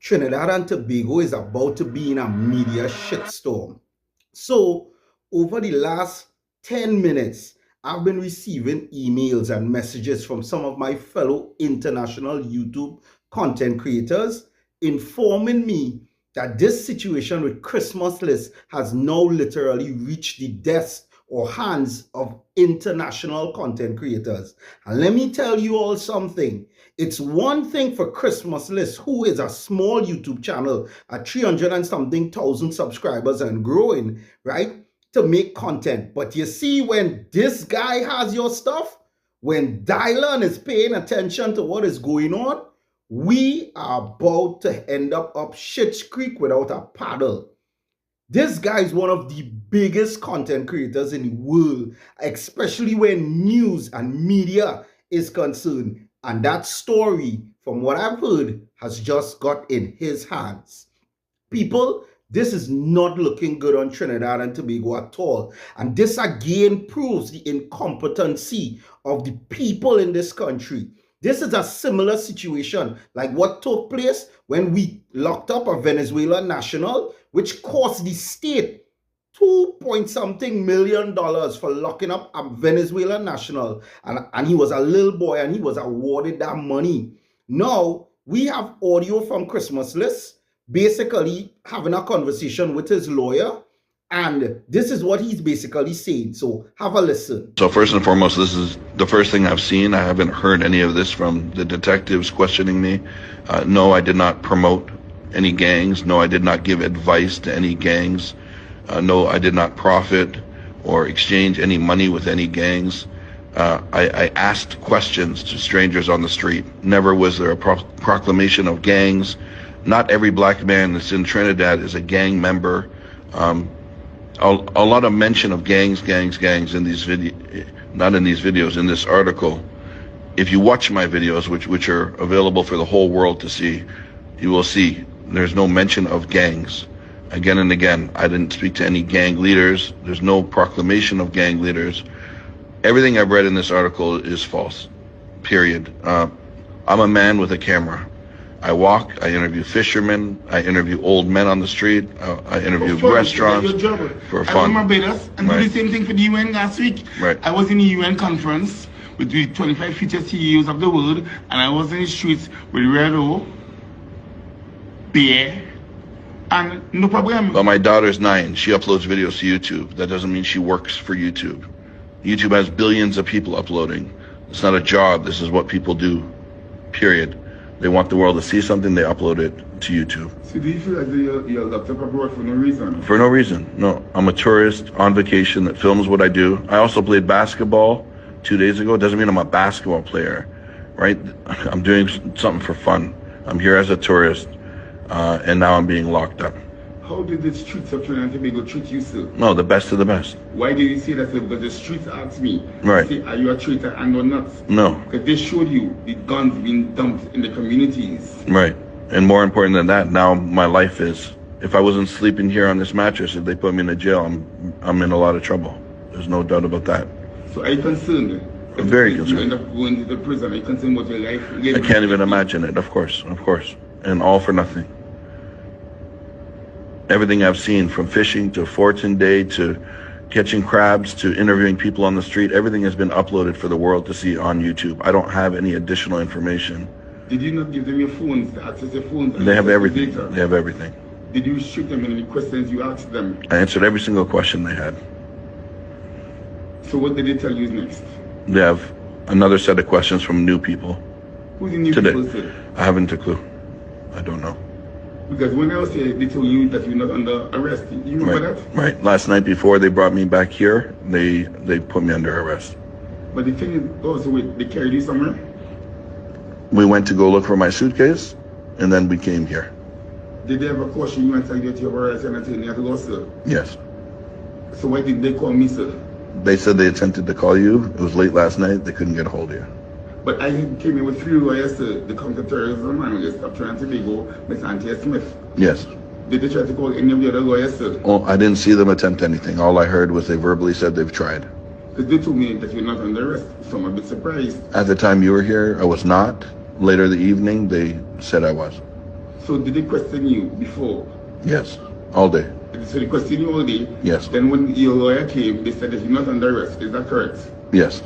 Trinidad and Tobago is about to be in a media shitstorm. So, over the last 10 minutes, I've been receiving emails and messages from some of my fellow international YouTube content creators informing me that this situation with Christmas List has now literally reached the desk or hands of international content creators. And let me tell you all something. It's one thing for Christmas List, who is a small YouTube channel at 300 and something thousand subscribers and growing, right, to make content. But you see, when this guy has your stuff, when Dylan is paying attention to what is going on, we are about to end up Schitt's Creek without a paddle. This guy is one of the biggest content creators in the world, especially when news and media is concerned. And that story, from what I've heard, has just got in his hands. People, this is not looking good on Trinidad and Tobago at all. And this again proves the incompetency of the people in this country. This is a similar situation like what took place when we locked up a Venezuela national, which cost the state $2 million for locking up a Venezuelan national. And he was a little boy and he was awarded that money. Now, we have audio from Christmas List, basically having a conversation with his lawyer. And this is what he's basically saying. So have a listen. So first and foremost, this is the first thing I've seen. I haven't heard any of this from the detectives questioning me. No, I did not promote any gangs. No, I did not give advice to any gangs. No, I did not profit or exchange any money with any gangs. I asked questions to strangers on the street. Never was there a proclamation of gangs. Not every black man that's in Trinidad is a gang member. A lot of mention of gangs in these videos, not in these videos, in this article. If you watch my videos, which are available for the whole world to see, you will see there's no mention of gangs. Again and again, I didn't speak to any gang leaders. There's no proclamation of gang leaders. Everything I've read in this article is false, period. I'm a man with a camera. I walk, I interview fishermen, I interview old men on the street, I interview restaurants for fun. I was in Barbados and did the same thing for the UN last week. Right. I was in the UN conference with the 25 featured CEOs of the world, and I was in the streets with Redo, Bear, and no problem. But my daughter's 9, she uploads videos to YouTube. That doesn't mean she works for YouTube. YouTube has billions of people uploading. It's not a job, this is what people do, period. They want the world to see something, they upload it to YouTube. So do you feel like you're locked up abroad for no reason? For no reason, no. I'm a tourist on vacation that films what I do. I also played basketball 2 days ago. It doesn't mean I'm a basketball player, right? I'm doing something for fun. I'm here as a tourist, and now I'm being locked up. How did the streets of Trinidad and Tobago treat you, sir? No, the best of the best. Why did you say that, sir? Because the streets asked me, right, say, are you a traitor and or not? No. Because they showed you the guns being dumped in the communities. Right. And more important than that, now my life is, if I wasn't sleeping here on this mattress, if they put me in a jail, I'm in a lot of trouble. There's no doubt about that. So are you concerned? I'm very concerned. You end up going to the prison. Are you concerned about your life? I can't even imagine it, of course. And all for nothing. Everything I've seen, from fishing to Fortune Day to catching crabs to interviewing people on the street, everything has been uploaded for the world to see on YouTube. I don't have any additional information. Did you not give them your phones, to access your phones? They have everything. They have everything. Did you restrict them in any questions you asked them? I answered every single question they had. So what did they tell you next? They have another set of questions from new people. Who's the new today. people, sir? I haven't a clue. I don't know. Because when I was here, they told you that you're not under arrest. You remember that? Right. Last night before they brought me back here, they put me under arrest. But the thing is, also, wait, they carried you somewhere? We went to go look for my suitcase, and then we came here. Did they ever caution you and tell you that you were arrested and tell you to go, sir? Yes. So why did they call me, sir? They said they attempted to call you. It was late last night. They couldn't get a hold of you. But I came in with 3 lawyers, sir. The counterterrorism and the stop Trinidad and Tobago, Ms. Antia Smith. Yes. Did they try to call any of the other lawyers, sir? Oh, I didn't see them attempt anything. All I heard was they verbally said they've tried. Because they told me that you're not under arrest, so I'm a bit surprised. At the time you were here, I was not. Later the evening, they said I was. So did they question you before? Yes, all day. So they questioned you all day? Yes. Then when your lawyer came, they said that you're not under arrest. Is that correct? Yes.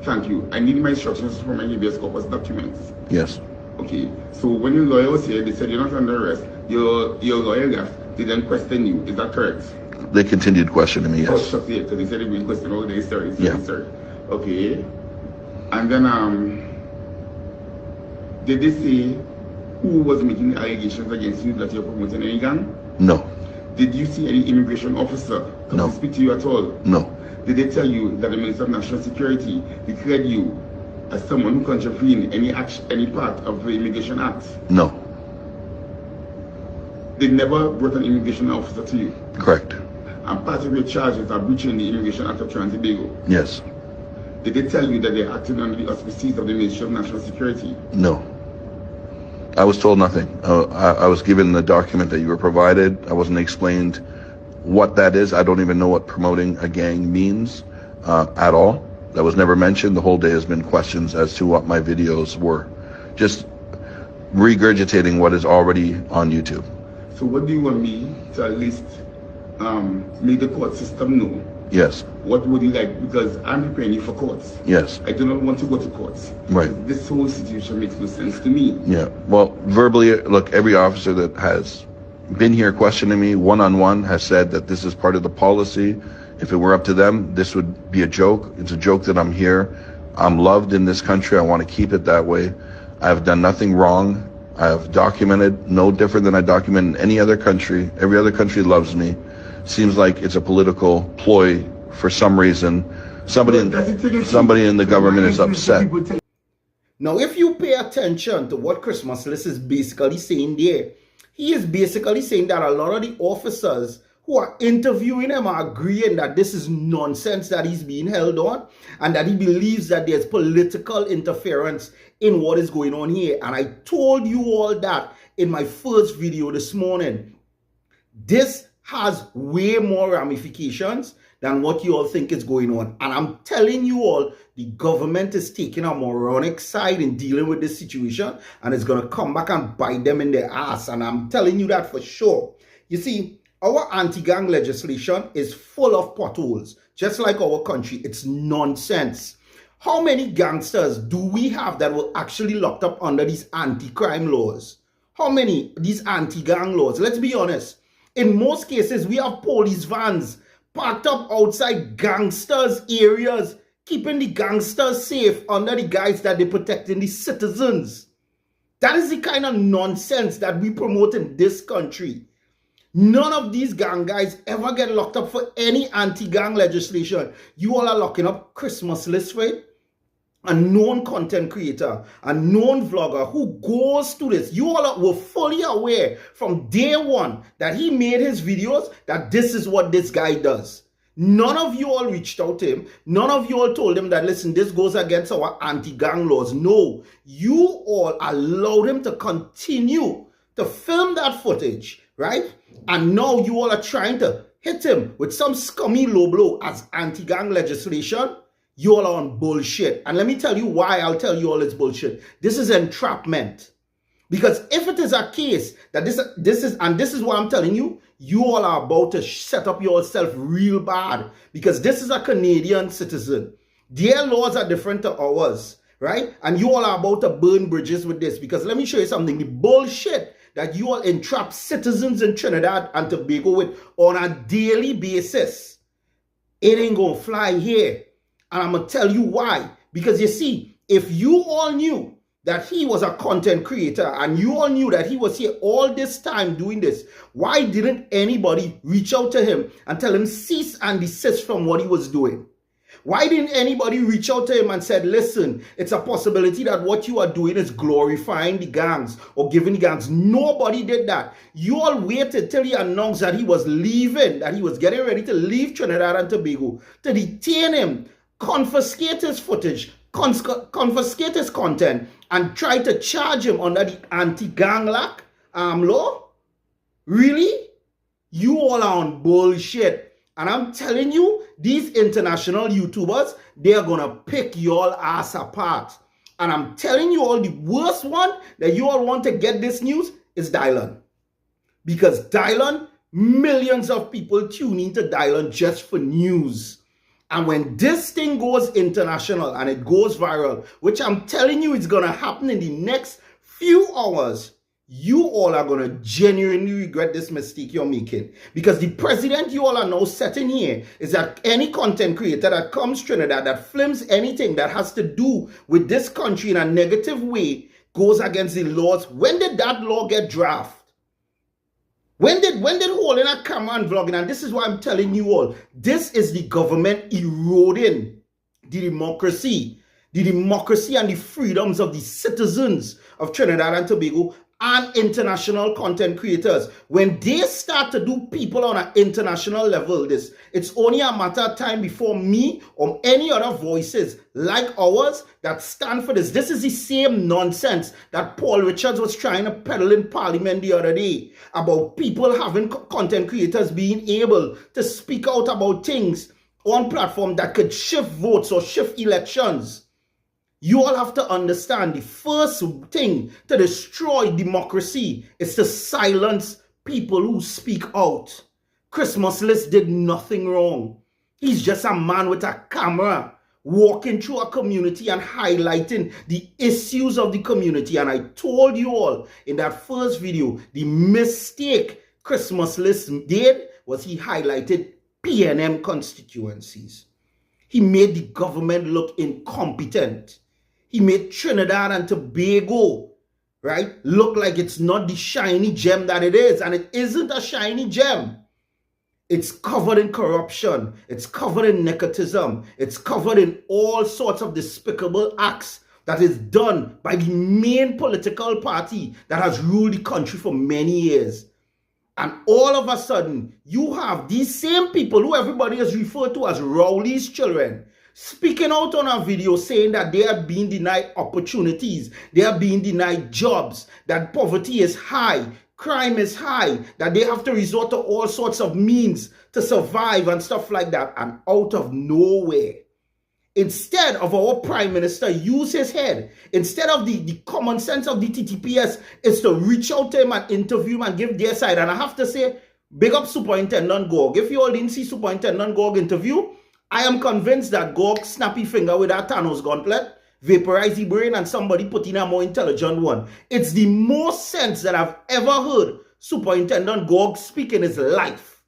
Thank you. I need my instructions from my habeas corpus documents. Yes. Okay. So when your lawyer was here, they said you're not under arrest. Your lawyer left. They then questioned you. Is that correct? They continued questioning me, Oh, yes. shut it, because they said they've been questioned all day. Sorry. Yeah. Okay. And then, did they say who was making the allegations against you that you're promoting any gang? No. Did you see any immigration officer come No. to speak to you at all? No. Did they tell you that the Minister of National Security declared you as someone who contravened any part of the Immigration Act? No. They never brought an immigration officer to you? Correct. And part of your charges are breaching the Immigration Act of Trinidad and Tobago? Yes. Did they tell you that they're acting under the auspices of the Ministry of National Security? No. I was told nothing. I was given the document that you were provided. I wasn't explained what that is. I don't even know what promoting a gang means at all. That was never mentioned. The whole day has been questions as to what my videos were. Just regurgitating what is already on YouTube. So what do you want me to at least make the court system know? Yes. What would you like? Because I'm preparing you for courts. Yes. I do not want to go to courts. Right. This whole situation makes no sense to me. Yeah. Well, verbally, look, every officer that has been here questioning me one-on-one has said that this is part of the policy. If it were up to them, this would be a joke. It's a joke that I'm here. I'm loved in this country. I want to keep it that way. I have done nothing wrong. I have documented no different than I document in any other country. Every other country loves me. Seems like it's a political ploy for some reason. Somebody in the government is upset. Now, if you pay attention to what Christmas List is basically saying there, he is basically saying that a lot of the officers who are interviewing him are agreeing that this is nonsense that he's being held on, and that he believes that there's political interference in what is going on here. And I told you all that in my first video this morning. This has way more ramifications than what you all think is going on. And I'm telling you all, the government is taking a moronic side in dealing with this situation, and it's going to come back and bite them in their ass. And I'm telling you that for sure. You see, our anti-gang legislation is full of potholes, just like our country. It's nonsense. How many gangsters do we have that were actually locked up under these anti-crime laws? How many? These anti-gang laws? Let's be honest. In most cases, we have police vans parked up outside gangsters' areas, keeping the gangsters safe under the guise that they're protecting the citizens. That is the kind of nonsense that we promote in this country. None of these gang guys ever get locked up for any anti-gang legislation. You all are locking up Christmas List, right? A known content creator, a known vlogger who goes to this. You all were fully aware from day one that he made his videos that this is what this guy does. None of you all reached out to him. None of you all told him that, listen, this goes against our anti-gang laws. No, you all allowed him to continue to film that footage, right? And now you all are trying to hit him with some scummy low blow as anti-gang legislation. You all are on bullshit. And let me tell you why I'll tell you all it's bullshit. This is entrapment. Because if it is a case that this is what I'm telling you, you all are about to set up yourself real bad. Because this is a Canadian citizen. Their laws are different to ours, right? And you all are about to burn bridges with this. Because let me show you something. The bullshit that you all entrap citizens in Trinidad and Tobago with on a daily basis, it ain't gonna fly here. And I'm going to tell you why. Because you see, if you all knew that he was a content creator and you all knew that he was here all this time doing this, why didn't anybody reach out to him and tell him cease and desist from what he was doing? Why didn't anybody reach out to him and said, listen, it's a possibility that what you are doing is glorifying the gangs or giving the gangs? Nobody did that. You all waited till he announced that he was leaving, that he was getting ready to leave Trinidad and Tobago, to detain him, confiscate his footage, confiscate his content, and try to charge him under the anti-gang law? Really? You all are on bullshit. And I'm telling you, these international YouTubers, they are going to pick your ass apart. And I'm telling you all, the worst one that you all want to get this news is Dylan. Because Dylan, millions of people tune into Dylan just for news. And when this thing goes international and it goes viral, which I'm telling you is going to happen in the next few hours, you all are going to genuinely regret this mistake you're making. Because the president you all are now setting here is that any content creator that comes to Trinidad, that films anything that has to do with this country in a negative way, goes against the laws. When did that law get drafted? When did holding a camera and vlogging, and this is why I'm telling you all, this is the government eroding the democracy and the freedoms of the citizens of Trinidad and Tobago and international content creators. When they start to do people on an international level, it's only a matter of time before me or any other voices like ours that stand for this. This is the same nonsense that Paul Richards was trying to peddle in Parliament the other day about people having content creators being able to speak out about things on platform that could shift votes or shift elections. You all have to understand the first thing to destroy democracy is to silence people who speak out. Christmas did nothing wrong. He's just a man with a camera walking through a community and highlighting the issues of the community. And I told you all in that first video, the mistake Christmas did was he highlighted PNM constituencies. He made the government look incompetent. He made Trinidad and Tobago, right, look like it's not the shiny gem that it is. And it isn't a shiny gem. It's covered in corruption. It's covered in nepotism. It's covered in all sorts of despicable acts that is done by the main political party that has ruled the country for many years. And all of a sudden, you have these same people who everybody has referred to as Rowley's children speaking out on a video saying that they are being denied opportunities, they are being denied jobs, that poverty is high, crime is high, that they have to resort to all sorts of means to survive and stuff like that. And out of nowhere, instead of our Prime Minister use his head, instead of the common sense of the TTPS is to reach out to him and interview him and give their side. And I have to say, big up Superintendent Gorg. If you all didn't see Superintendent Gorg interview, I am convinced that Gorg snappy finger with that Thanos gauntlet, vaporize the brain and somebody put in a more intelligent one. It's the most sense that I've ever heard Superintendent Gorg speak in his life.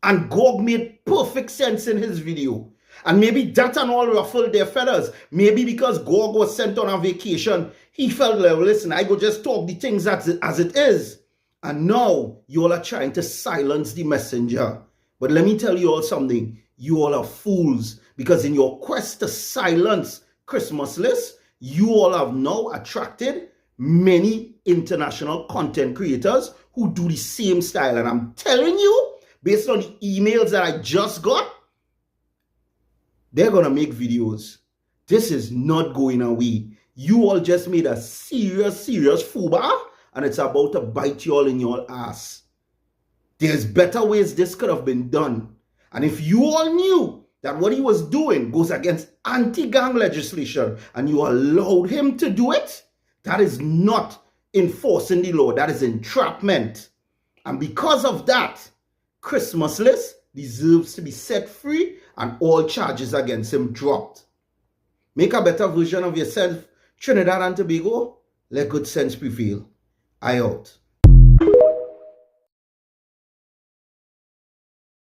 And Gorg made perfect sense in his video. And maybe that and all ruffled their feathers. Maybe because Gorg was sent on a vacation, he felt like, listen, I go just talk the things as it is. And now you all are trying to silence the messenger. But let me tell you all something. You all are fools, because in your quest to silence Christmas you all have now attracted many international content creators who do the same style. And I'm telling you, based on the emails that I just got, they're going to make videos. This is not going away. You all just made a serious FUBA, and it's about to bite you all in your ass. There's better ways this could have been done. And if you all knew that what he was doing goes against anti-gang legislation and you allowed him to do it, that is not enforcing the law. That is entrapment. And because of that, Christmas deserves to be set free and all charges against him dropped. Make a better version of yourself, Trinidad and Tobago. Let good sense prevail. I out.